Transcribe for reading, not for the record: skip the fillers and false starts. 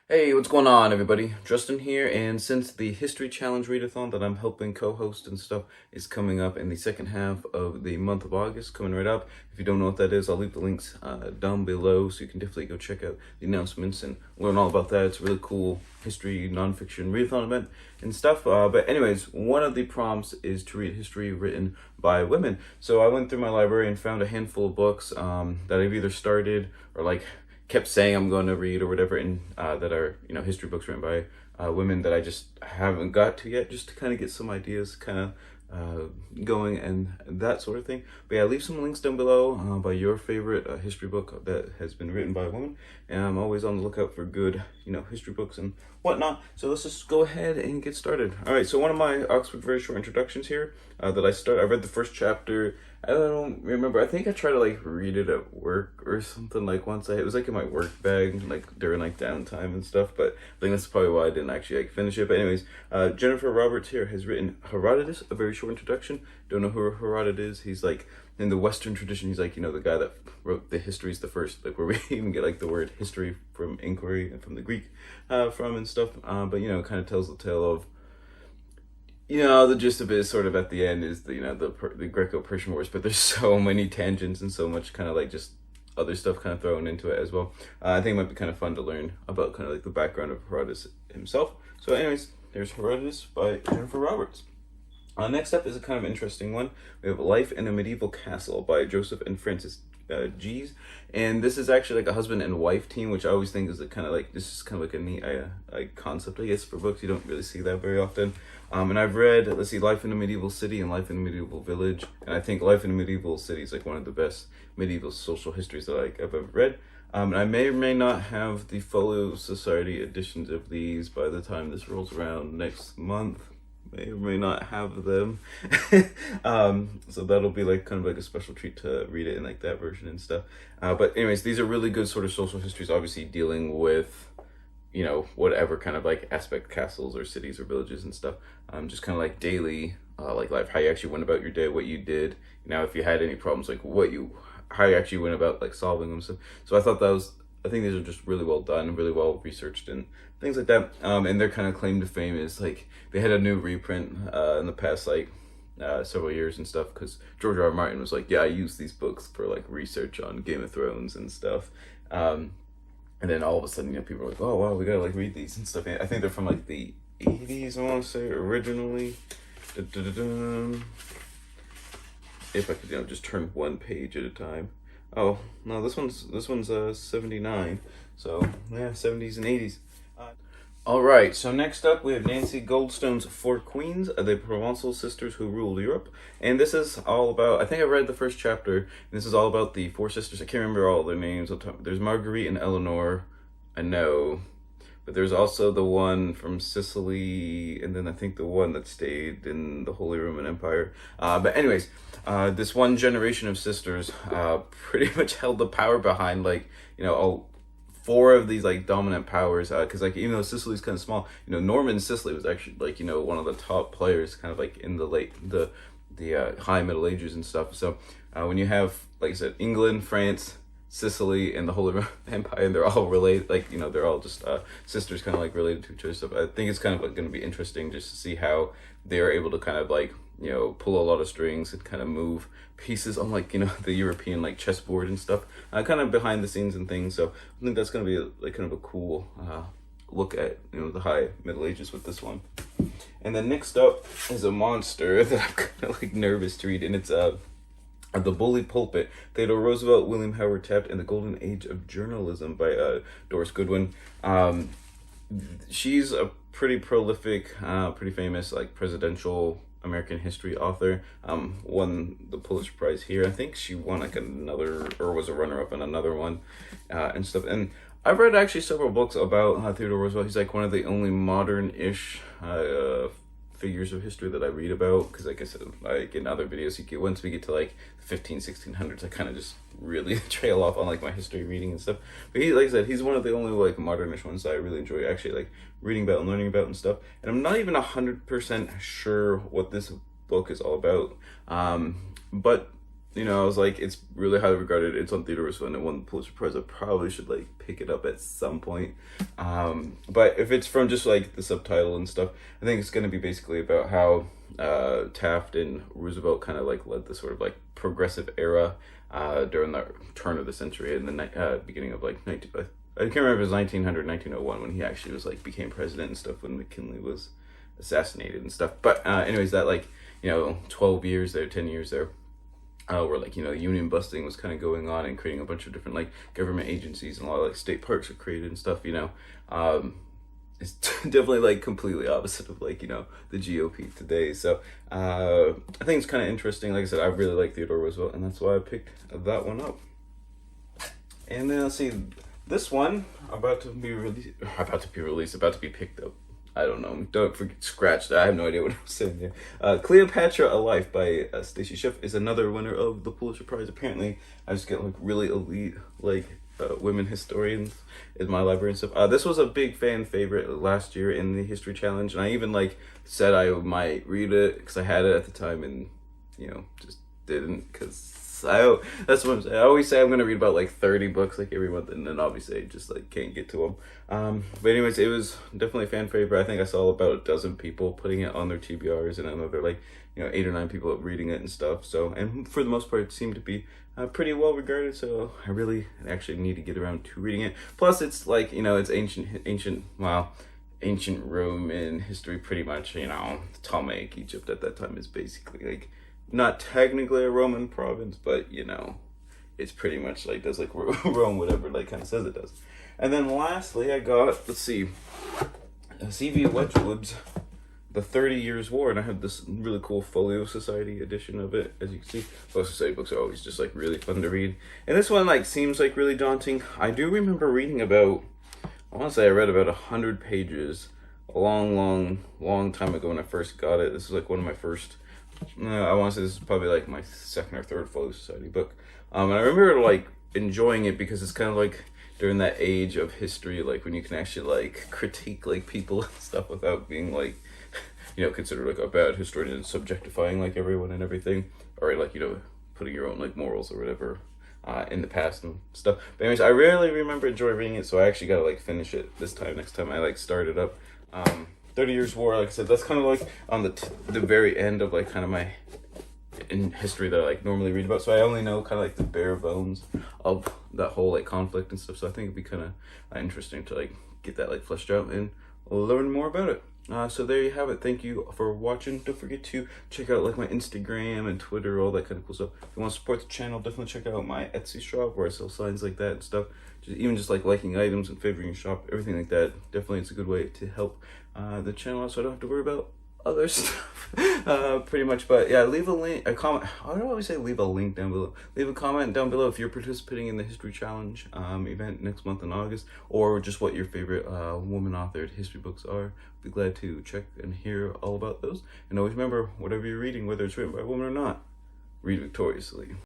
Hey, what's going on, everybody? Justin here, and since the History Challenge Readathon that I'm helping co-host and stuff is coming up in the second half of the month of August, coming right up. If you don't know what that is, I'll leave the links down below, so you can definitely go check out the announcements and learn all about that. It's a really cool history nonfiction readathon event and stuff. But anyways, one of the prompts is to read history written by women. So I went through my library and found a handful of books that I've either started or kept saying I'm going to read or whatever, and that are history books written by women that I just haven't got to yet, just to kind of get some ideas kind of going and that sort of thing. But yeah, leave some links down below by your favorite history book that has been written by a woman, and I'm always on the lookout for good history books and whatnot. So let's just go ahead and get started. All right, so one of my Oxford very short introductions here I read the first chapter. I don't remember. I think I tried to read it at work or something once. It was in my work bag during downtime and stuff. But I think that's probably why I didn't actually finish it. But anyways, Jennifer Roberts here has written Herodotus, a very short introduction. Don't know who Herodotus is. He's in the Western tradition. He's the guy that wrote the histories the first, where we even get the word history from inquiry and from the Greek from and stuff. But kind of tells the tale of. The gist of it is sort of at the end is the Greco-Persian Wars, but there's so many tangents and so much kind of just other stuff kind of thrown into it as well. I think it might be kind of fun to learn about kind of the background of Herodotus himself. So anyways, there's Herodotus by Jennifer Roberts. Next up is a kind of interesting one. We have Life in a Medieval Castle by Joseph and Francis G's, and this is actually a husband and wife team, which I always think is this is kind of a neat concept, I guess, for books. You don't really see that very often. And I've read, Life in a Medieval City and Life in a Medieval Village, and I think Life in a Medieval City is one of the best medieval social histories that I've ever read. And I may or may not have the Folio Society editions of these by the time this rolls around next month. May or may not have them. So that'll be kind of a special treat to read it in that version and stuff. But anyways, these are really good sort of social histories, obviously dealing with whatever kind of aspect castles or cities or villages and stuff. Just kind of daily life, how you actually went about your day, what you did, if you had any problems, how you actually went about solving them. So I think these are just really well done and really well researched and things like that. And their kind of claim to fame is they had a new reprint in the past several years and stuff, because George R. R. Martin was yeah, I used these books for research on Game of Thrones and stuff. And then all of a sudden, people are oh wow, we gotta read these and stuff. I think they're from the 80s, I want to say, originally. If I could just turn one page at a time. Oh no, this one's 79. So yeah, 70s and 80s. Alright, so next up we have Nancy Goldstone's Four Queens, the Provençal sisters who ruled Europe. And this is all about, I think I read the first chapter, and this is all about the four sisters. I can't remember all their names. There's Marguerite and Eleanor, I know. But there's also the one from Sicily, and then I think the one that stayed in the Holy Roman Empire. But anyways, this one generation of sisters pretty much held the power behind all four of these dominant powers, because even though Sicily's kind of small, Norman Sicily was actually one of the top players kind of in the high Middle Ages and stuff. So when you have, like I said, England, France, Sicily, and the Holy Roman Empire, and they're all related, they're all just sisters kind of related to each other. So I think it's kind of going to be interesting just to see how they're able to kind of pull a lot of strings and kind of move pieces on the European chessboard and stuff, kind of behind the scenes and things. So I think that's going to be kind of a cool look at the high Middle Ages with this one. And then next up is a monster that I'm kind of nervous to read, and it's The Bully Pulpit, Theodore Roosevelt, William Howard Taft, and the Golden Age of Journalism by Doris Goodwin. She's a pretty prolific, pretty famous presidential American history author. Won the Pulitzer Prize here. I think she won another, or was a runner-up in another one, and stuff. And I've read actually several books about Theodore Roosevelt. He's one of the only modern-ish figures of history that I read about, because I said, in other videos, once we get to 1600s, I kind of just really trail off on my history reading and stuff. But he, like I said, he's one of the only modernish ones that I really enjoy actually reading about and learning about and stuff. And I'm not even 100% sure what this book is all about, but I was like, it's really highly regarded. It's on Theodore Roosevelt and it won the Pulitzer Prize. I probably should like pick it up at some point. But if it's from just like the subtitle and stuff, I think it's going to be basically about how Taft and Roosevelt kind of like led the sort of like progressive era during the turn of the century and the beginning of like 19. I can't remember if it was 1900, 1901 when he actually was like became president and stuff, when McKinley was assassinated and stuff. But anyways, that like 12 years there, 10 years there. Where like union busting was kind of going on and creating a bunch of different like government agencies, and a lot of like state parks were created and stuff. It's definitely like completely opposite of like the GOP today. So I think it's kind of interesting. Like I said, I really like Theodore Roosevelt, and that's why I picked that one up. And then let's see, this one about to be picked up. I don't know. Don't forget, scratch that. I have no idea what I was saying there. Cleopatra Alive by Stacy Schiff is another winner of the Pulitzer Prize. Apparently, I just get like really elite like women historians in my library and stuff. This was a big fan favorite last year in the History Challenge, and I even like said I might read it because I had it at the time, and just didn't because. That's what I'm saying. I always say I'm gonna read about like 30 books like every month, and then obviously I just like can't get to them. But anyways, it was definitely a fan favorite. I think I saw about a dozen people putting it on their TBRs, and another like 8 or 9 people reading it and stuff. So, and for the most part, it seemed to be pretty well regarded. So I really actually need to get around to reading it. Plus, it's like it's ancient Roman history, pretty much. Ptolemaic Egypt at that time is basically like. Not technically a Roman province, but it's pretty much like does like Rome, whatever like kind of says it does. And then lastly, I got C.V. Wedgwood's The 30 Years' War, and I have this really cool Folio Society edition of it. As you can see, Folio Society books are always just like really fun to read, and this one like seems like really daunting. I do remember reading about, I want to say I read about 100 pages a long time ago when I first got it. This is like one of my first. I want to say this is probably like my second or third Folio Society book. And I remember like enjoying it because it's kind of like during that age of history, like when you can actually like critique like people and stuff without being like, considered like a bad historian and subjectifying like everyone and everything, or like, putting your own like morals or whatever in the past and stuff. But anyways, I really remember enjoying reading it, so I actually got to like finish it next time I like start it up. 30 Years' War, like I said, that's kind of like on the very end of like kind of my in history that I like normally read about. So I only know kind of like the bare bones of that whole like conflict and stuff. So I think it'd be kind of interesting to like get that like fleshed out and learn more about it. So there you have it. Thank you for watching. Don't forget to check out like my Instagram and Twitter, all that kind of cool stuff. If you want to support the channel, definitely check out my Etsy shop where I sell signs like that and stuff. Just like liking items and favoring your shop, everything like that. Definitely, it's a good way to help the channel out, so I don't have to worry about other stuff pretty much. But yeah, leave a comment. I don't always say leave a link down below. Leave a comment down below if you're participating in the History Challenge event next month in August, or just what your favorite woman authored history books are. Be glad to check and hear all about those. And always remember, whatever you're reading, whether it's written by a woman or not, read victoriously.